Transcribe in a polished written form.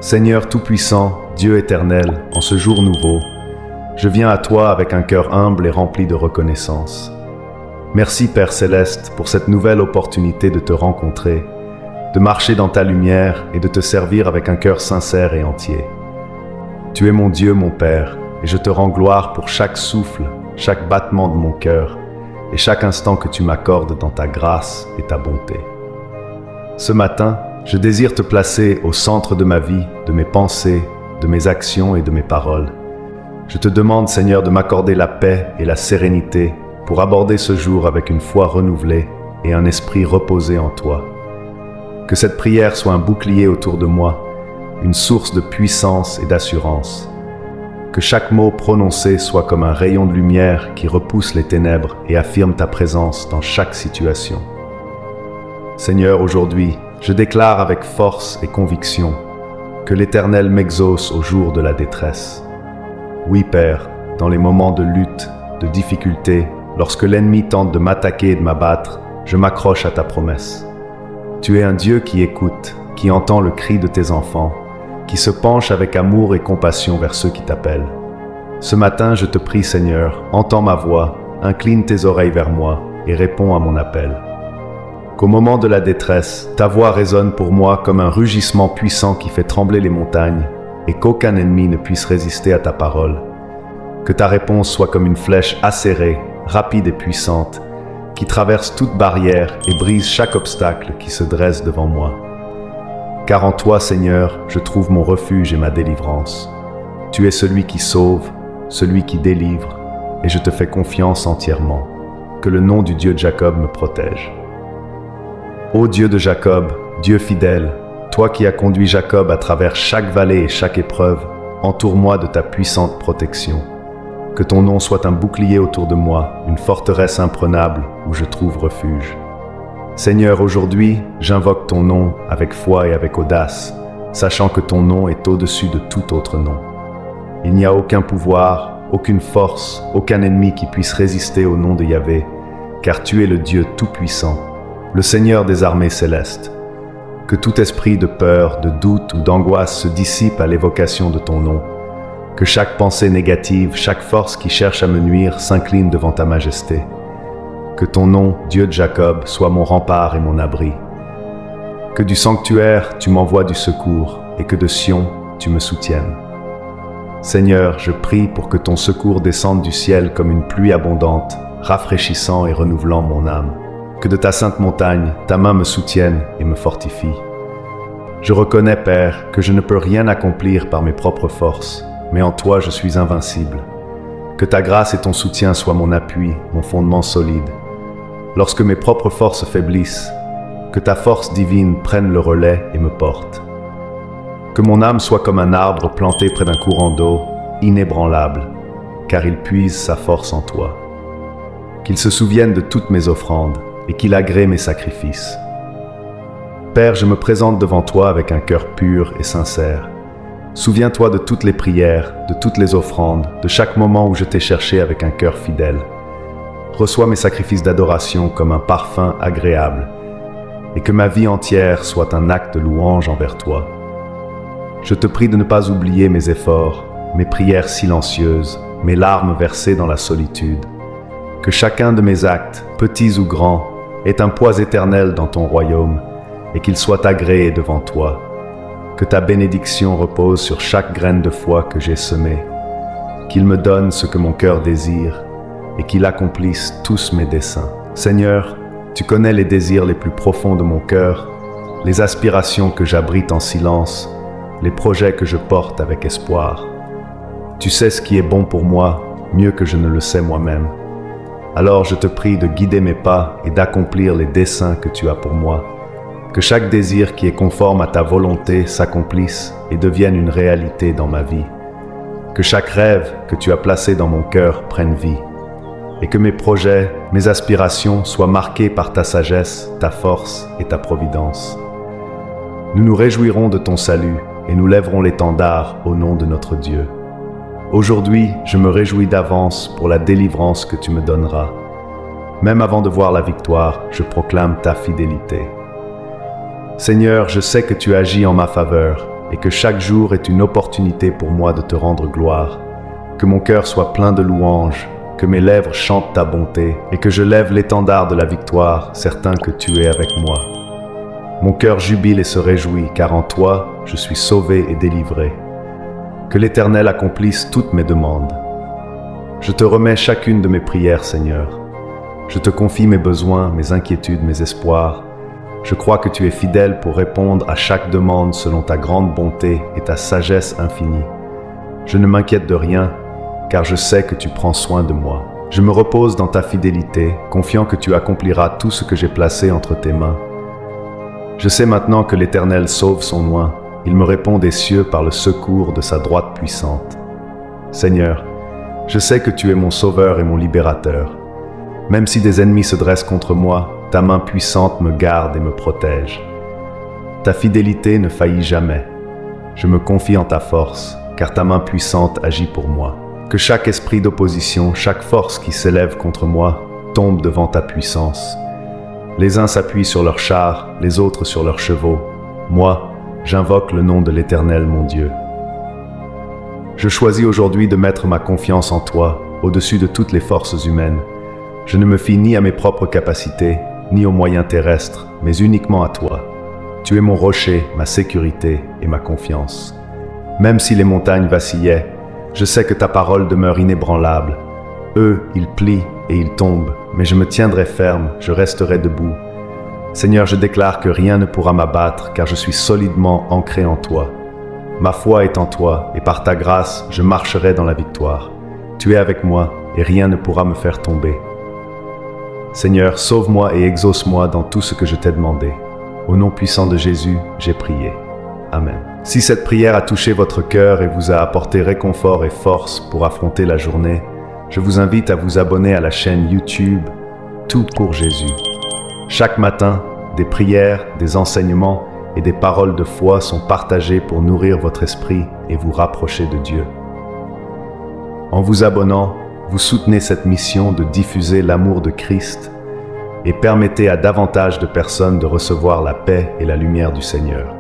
Seigneur Tout-Puissant, Dieu éternel, en ce jour nouveau, je viens à toi avec un cœur humble et rempli de reconnaissance. Merci Père Céleste pour cette nouvelle opportunité de te rencontrer, de marcher dans ta lumière et de te servir avec un cœur sincère et entier. Tu es mon Dieu, mon Père, et je te rends gloire pour chaque souffle, chaque battement de mon cœur et chaque instant que tu m'accordes dans ta grâce et ta bonté. Ce matin, je désire te placer au centre de ma vie, de mes pensées, de mes actions et de mes paroles. Je te demande, Seigneur, de m'accorder la paix et la sérénité pour aborder ce jour avec une foi renouvelée et un esprit reposé en toi. Que cette prière soit un bouclier autour de moi, une source de puissance et d'assurance. Que chaque mot prononcé soit comme un rayon de lumière qui repousse les ténèbres et affirme ta présence dans chaque situation. Seigneur, aujourd'hui, je déclare avec force et conviction que l'Éternel m'exauce au jour de la détresse. Oui, Père, dans les moments de lutte, de difficulté, lorsque l'ennemi tente de m'attaquer et de m'abattre, je m'accroche à ta promesse. Tu es un Dieu qui écoute, qui entend le cri de tes enfants, qui se penche avec amour et compassion vers ceux qui t'appellent. Ce matin, je te prie, Seigneur, entends ma voix, incline tes oreilles vers moi et réponds à mon appel. Qu'au moment de la détresse, ta voix résonne pour moi comme un rugissement puissant qui fait trembler les montagnes et qu'aucun ennemi ne puisse résister à ta parole. Que ta réponse soit comme une flèche acérée, rapide et puissante, qui traverse toute barrière et brise chaque obstacle qui se dresse devant moi. Car en toi, Seigneur, je trouve mon refuge et ma délivrance. Tu es celui qui sauve, celui qui délivre, et je te fais confiance entièrement. Que le nom du Dieu de Jacob me protège. Ô Dieu de Jacob, Dieu fidèle, toi qui as conduit Jacob à travers chaque vallée et chaque épreuve, entoure-moi de ta puissante protection. Que ton nom soit un bouclier autour de moi, une forteresse imprenable où je trouve refuge. Seigneur, aujourd'hui, j'invoque ton nom avec foi et avec audace, sachant que ton nom est au-dessus de tout autre nom. Il n'y a aucun pouvoir, aucune force, aucun ennemi qui puisse résister au nom de Yahvé, car tu es le Dieu tout-puissant, le Seigneur des armées célestes. Que tout esprit de peur, de doute ou d'angoisse se dissipe à l'évocation de ton nom. Que chaque pensée négative, chaque force qui cherche à me nuire s'incline devant ta majesté. Que ton nom, Dieu de Jacob, soit mon rempart et mon abri. Que du sanctuaire, tu m'envoies du secours, et que de Sion, tu me soutiennes. Seigneur, je prie pour que ton secours descende du ciel comme une pluie abondante, rafraîchissant et renouvelant mon âme. Que de ta sainte montagne, ta main me soutienne et me fortifie. Je reconnais, Père, que je ne peux rien accomplir par mes propres forces, mais en toi je suis invincible. Que ta grâce et ton soutien soient mon appui, mon fondement solide. Lorsque mes propres forces faiblissent, que ta force divine prenne le relais et me porte. Que mon âme soit comme un arbre planté près d'un courant d'eau, inébranlable, car il puise sa force en toi. Qu'il se souvienne de toutes mes offrandes, et qu'il agrée mes sacrifices. Père, je me présente devant toi avec un cœur pur et sincère. Souviens-toi de toutes les prières, de toutes les offrandes, de chaque moment où je t'ai cherché avec un cœur fidèle. Reçois mes sacrifices d'adoration comme un parfum agréable, et que ma vie entière soit un acte de louange envers toi. Je te prie de ne pas oublier mes efforts, mes prières silencieuses, mes larmes versées dans la solitude. Que chacun de mes actes, petits ou grands, est un poids éternel dans ton royaume, et qu'il soit agréé devant toi. Que ta bénédiction repose sur chaque graine de foi que j'ai semée, qu'il me donne ce que mon cœur désire, et qu'il accomplisse tous mes desseins. Seigneur, tu connais les désirs les plus profonds de mon cœur, les aspirations que j'abrite en silence, les projets que je porte avec espoir. Tu sais ce qui est bon pour moi, mieux que je ne le sais moi-même. Alors je te prie de guider mes pas et d'accomplir les desseins que tu as pour moi. Que chaque désir qui est conforme à ta volonté s'accomplisse et devienne une réalité dans ma vie. Que chaque rêve que tu as placé dans mon cœur prenne vie. Et que mes projets, mes aspirations soient marqués par ta sagesse, ta force et ta providence. Nous nous réjouirons de ton salut et nous lèverons l'étendard au nom de notre Dieu. Aujourd'hui, je me réjouis d'avance pour la délivrance que tu me donneras. Même avant de voir la victoire, je proclame ta fidélité. Seigneur, je sais que tu agis en ma faveur et que chaque jour est une opportunité pour moi de te rendre gloire. Que mon cœur soit plein de louanges, que mes lèvres chantent ta bonté et que je lève l'étendard de la victoire, certain que tu es avec moi. Mon cœur jubile et se réjouit, car en toi, je suis sauvé et délivré. Que l'Éternel accomplisse toutes mes demandes. Je te remets chacune de mes prières, Seigneur. Je te confie mes besoins, mes inquiétudes, mes espoirs. Je crois que tu es fidèle pour répondre à chaque demande selon ta grande bonté et ta sagesse infinie. Je ne m'inquiète de rien, car je sais que tu prends soin de moi. Je me repose dans ta fidélité, confiant que tu accompliras tout ce que j'ai placé entre tes mains. Je sais maintenant que l'Éternel sauve son oint. Il me répond des cieux par le secours de sa droite puissante. Seigneur, je sais que tu es mon sauveur et mon libérateur. Même si des ennemis se dressent contre moi, ta main puissante me garde et me protège. Ta fidélité ne faillit jamais. Je me confie en ta force, car ta main puissante agit pour moi. Que chaque esprit d'opposition, chaque force qui s'élève contre moi, tombe devant ta puissance. Les uns s'appuient sur leurs chars, les autres sur leurs chevaux. Moi, j'invoque le nom de l'Éternel, mon Dieu. Je choisis aujourd'hui de mettre ma confiance en toi, au-dessus de toutes les forces humaines. Je ne me fie ni à mes propres capacités, ni aux moyens terrestres, mais uniquement à toi. Tu es mon rocher, ma sécurité et ma confiance. Même si les montagnes vacillaient, je sais que ta parole demeure inébranlable. Eux, ils plient et ils tombent, mais je me tiendrai ferme, je resterai debout. Seigneur, je déclare que rien ne pourra m'abattre, car je suis solidement ancré en toi. Ma foi est en toi, et par ta grâce, je marcherai dans la victoire. Tu es avec moi, et rien ne pourra me faire tomber. Seigneur, sauve-moi et exauce-moi dans tout ce que je t'ai demandé. Au nom puissant de Jésus, j'ai prié. Amen. Si cette prière a touché votre cœur et vous a apporté réconfort et force pour affronter la journée, je vous invite à vous abonner à la chaîne YouTube Tout pour Jésus. Chaque matin, des prières, des enseignements et des paroles de foi sont partagées pour nourrir votre esprit et vous rapprocher de Dieu. En vous abonnant, vous soutenez cette mission de diffuser l'amour de Christ et permettez à davantage de personnes de recevoir la paix et la lumière du Seigneur.